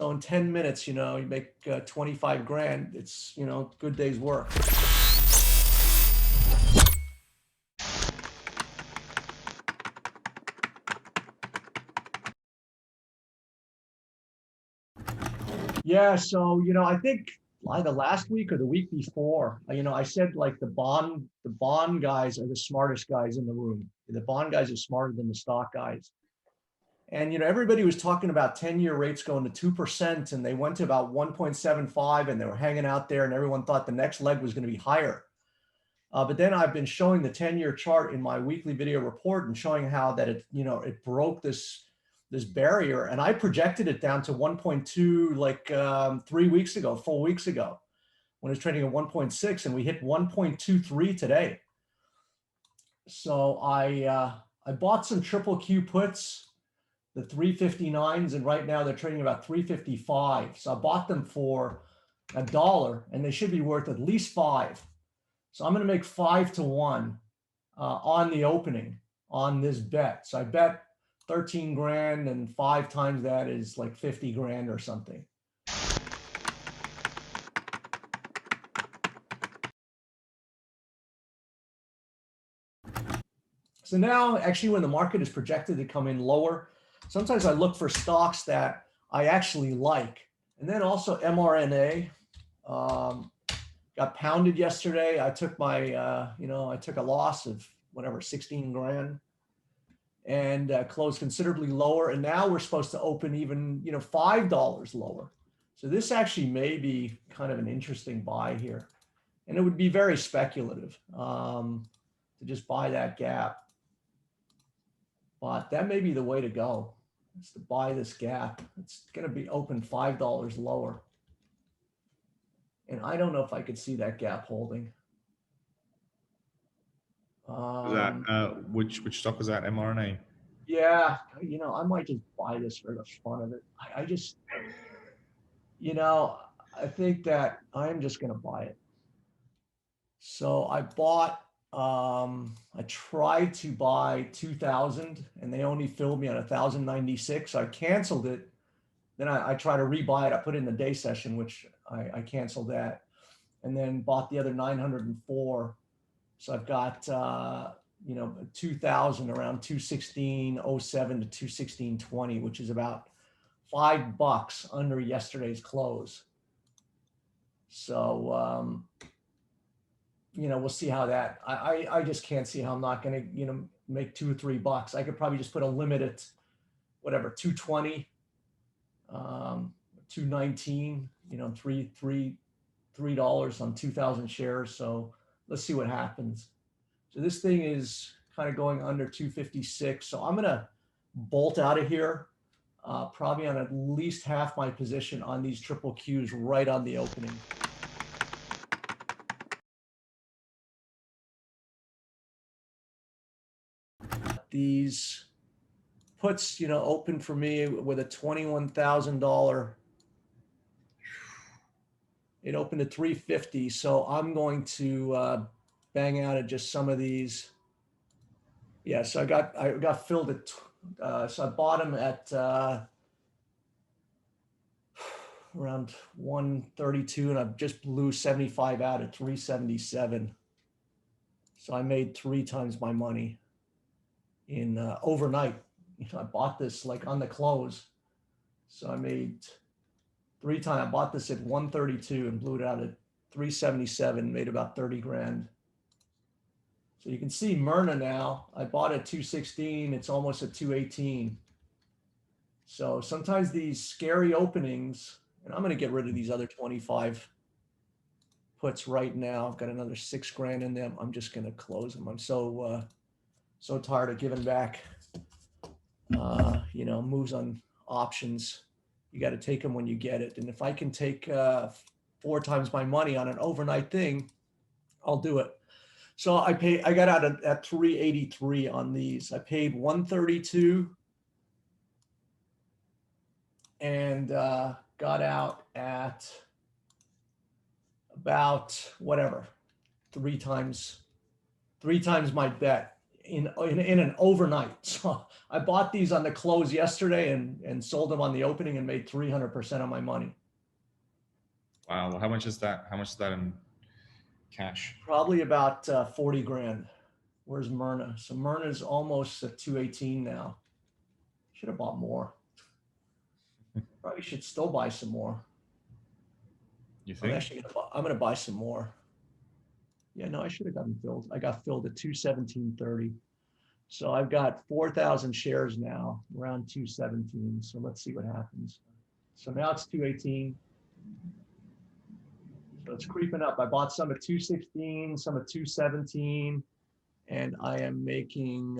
So in 10 minutes, you make 25 grand. It's, good day's work. Yeah, so I think either last week or the week before, I said like the bond guys are the smartest guys in the room. The bond guys are smarter than the stock guys. And everybody was talking about 10-year rates going to 2%, and they went to about 1.75, and they were hanging out there, and everyone thought the next leg was going to be higher. But then I've been showing the 10-year chart in my weekly video report and showing how that it broke this barrier, and I projected it down to 1.2 like 3 weeks ago, 4 weeks ago, when it was trading at 1.6, and we hit 1.23 today. So I bought some triple Q puts, the 359s, and right now they're trading about 355. So I bought them for $1, and they should be worth at least $5. So I'm going to make 5-1 on the opening on this bet. So I bet 13 grand, and 5 times that is like 50 grand or something. So now, actually, when the market is projected to come in lower, sometimes I look for stocks that I actually like. And then also MRNA got pounded yesterday. I took my, I took a loss of whatever, 16 grand, and closed considerably lower. And now we're supposed to open even, $5 lower. So this actually may be kind of an interesting buy here. And it would be very speculative to just buy that gap. But that may be the way to go, is to buy this gap. It's going to be open $5 lower. And I don't know if I could see that gap holding. Which stock was that, MRNA? Yeah, I might just buy this for the fun of it. I just, I think that I'm just going to buy it. So I bought, I tried to buy 2,000, and they only filled me on 1,096. So I canceled it. Then I try to rebuy it. I put it in the day session, which I canceled that, and then bought the other 904. So I've got, 2,000 around 216.07 to 216.20, which is about $5 under yesterday's close. So, we'll see how that, I just can't see how I'm not going to, make $2 or $3. I could probably just put a limit at whatever, 220, 219, $3 on 2,000 shares. So let's see what happens. So this thing is kind of going under 256. So I'm going to bolt out of here, probably on at least half my position on these triple Qs right on the opening. These puts, open for me with a $21,000. It opened at 350. So I'm going to bang out at just some of these. Yeah, so I got filled at, so I bought them at around 132, and I just blew 75 out at 377. So I made 3 times my money in overnight. I bought this like on the close. So I made 3 times. I bought this at 132 and blew it out at 377, made about 30 grand. So you can see MRNA now, I bought at 216, it's almost at 218. So sometimes these scary openings, and I'm going to get rid of these other 25 puts right now. I've got another 6 grand in them. I'm just going to close them. I'm so tired of giving back, moves on options. You got to take them when you get it. And if I can take 4 times my money on an overnight thing, I'll do it. So I got out at 383 on these. I paid 132 and got out at about whatever, 3 times my bet. in an overnight. So I bought these on the close yesterday and sold them on the opening and made 300% of my money. Wow. Well, how much is that? How much is that in cash? Probably about 40 grand. Where's Myrna? So Myrna's almost at 218 now. Should have bought more. Probably should still buy some more. You I'm think? actually I'm gonna buy some more. Yeah, no, I should have gotten filled. I got filled at 217.30. So I've got 4,000 shares now, around 217. So let's see what happens. So now it's 218. So it's creeping up. I bought some at 216, some at 217, and I am making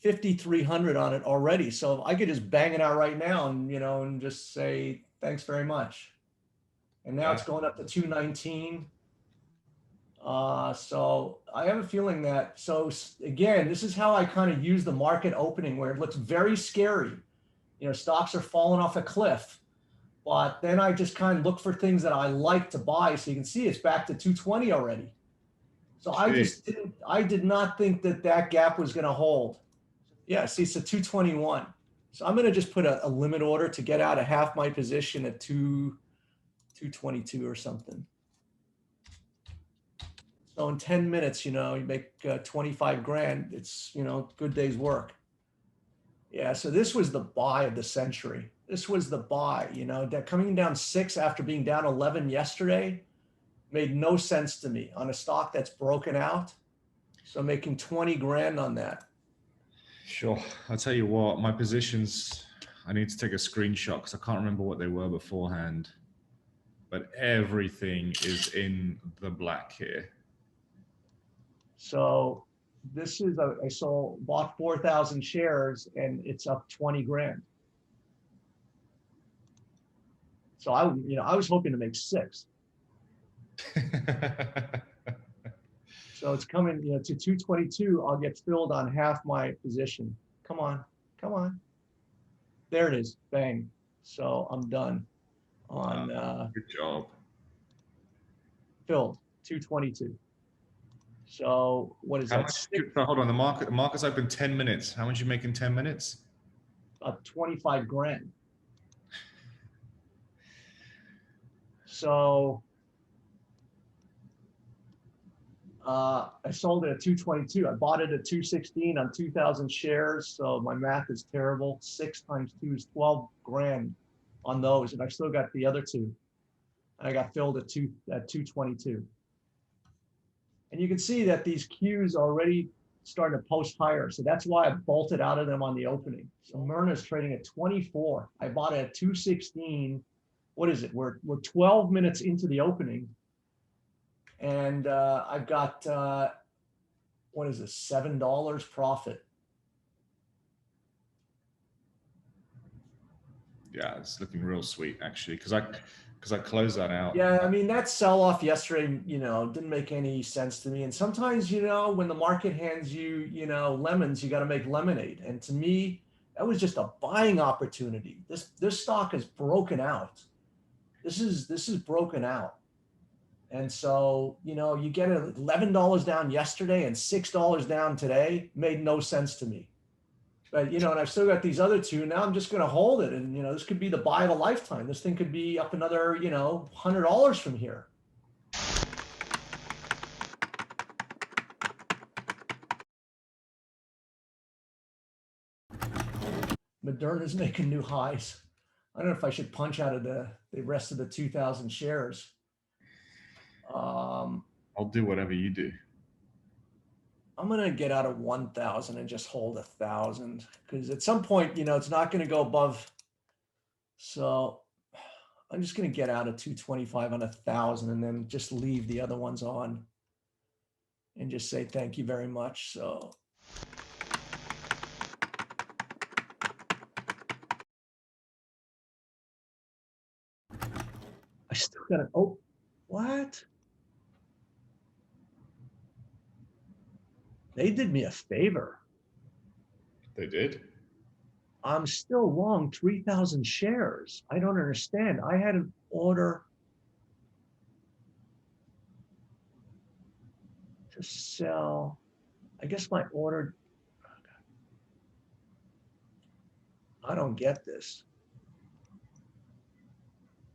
5,300 on it already. So I could just bang it out right now and, and just say, thanks very much. And now it's Yeah. going up to 219. So I have a feeling that, so again, this is how I kind of use the market opening where it looks very scary. Stocks are falling off a cliff, but then I just kind of look for things that I like to buy. So you can see it's back to 220 already. So Jeez. I did not think that gap was going to hold. Yeah, see, it's a 221. So I'm going to just put a limit order to get out of half my position at 222 or something. So in 10 minutes, you make 25 grand. It's, good day's work. Yeah, so this was the buy of the century. This was the buy, that coming down 6 after being down 11 yesterday made no sense to me on a stock that's broken out. So making 20 grand on that. Sure. I'll tell you what, my positions, I need to take a screenshot because I can't remember what they were beforehand. But everything is in the black here. So this is, bought 4,000 shares and it's up 20 grand. So I was hoping to make 6. So it's coming, to 222. I'll get filled on half my position. Come on, come on. There it is. Bang. So I'm done on Good job. filled 222. So what is How that? much? So hold on. The market's open 10 minutes. How much you make in 10 minutes? 25 grand. So I sold it at 222. I bought it at 216 on 2,000 shares. So my math is terrible. 6 times 2 is 12 grand on those. And I still got the other 2. And I got filled at 222. And you can see that these Qs already starting to post higher. So that's why I bolted out of them on the opening. So Myrna is trading at 24. I bought it at 216. What is it? We're 12 minutes into the opening. And I've got, what is this, $7 profit. Yeah, it's looking real sweet actually, because I closed that out. Yeah, I mean, that sell-off yesterday, didn't make any sense to me. And sometimes, when the market hands you, lemons, you got to make lemonade. And to me, that was just a buying opportunity. This stock is broken out. This is broken out. And so, you get $11 down yesterday and $6 down today, made no sense to me. But, and I've still got these other 2. Now I'm just going to hold it. And, this could be the buy of a lifetime. This thing could be up another, $100 from here. Moderna's making new highs. I don't know if I should punch out of the rest of the 2,000 shares. I'll do whatever you do. I'm going to get out of 1,000 and just hold 1,000 because at some point, it's not going to go above. So I'm just going to get out of 225 on 1,000 and then just leave the other ones on and just say thank you very much. So I still got to, oh, what? They did me a favor. They did? I'm still long 3,000 shares. I don't understand. I had an order. sell. I guess my order, I don't get this.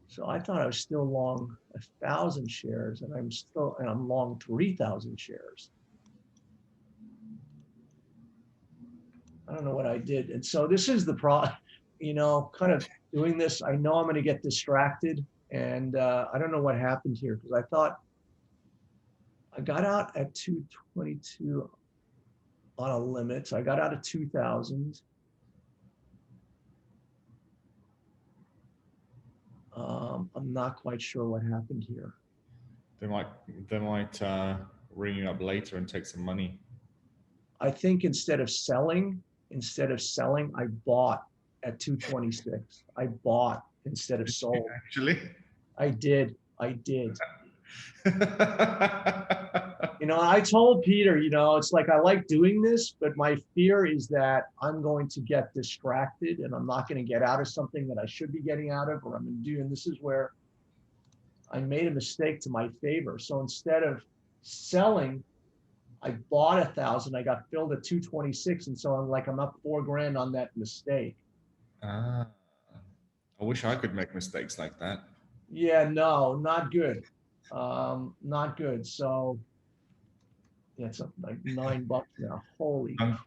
So I thought I was still long 1,000 shares, and I'm long 3,000 shares. I don't know what I did. And so this is the kind of doing this. I know I'm going to get distracted, and I don't know what happened here, because I thought I got out at 222 on a limit. So I got out at 2,000. I'm not quite sure what happened here. They might ring you up later and take some money. I think instead of selling, I bought at 226. I bought instead of sold. Actually, I did. I told Peter, it's like, I like doing this, but my fear is that I'm going to get distracted and I'm not going to get out of something that I should be getting out of, or I'm going to do. And this is where I made a mistake to my favor. So instead of selling, I bought 1,000. I got filled at 226. And so I'm up $4,000 on that mistake. I wish I could make mistakes like that. Yeah, no, not good. Not good. So yeah, it's up like $9 now. Holy crap.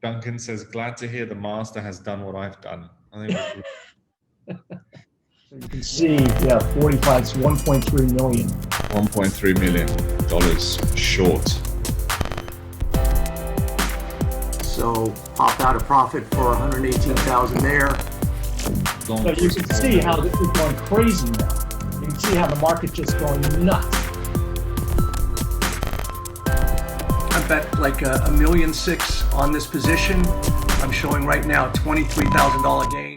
Duncan says, glad to hear the master has done what I've done. I think so you can see, yeah, 45, it's 1.3 million. $1.3 million short. So pop out a profit for 118,000 there. So you can see how this is going crazy now. You can see how the market just going nuts. I bet like $1.6 million on this position. I'm showing right now $23,000 gain.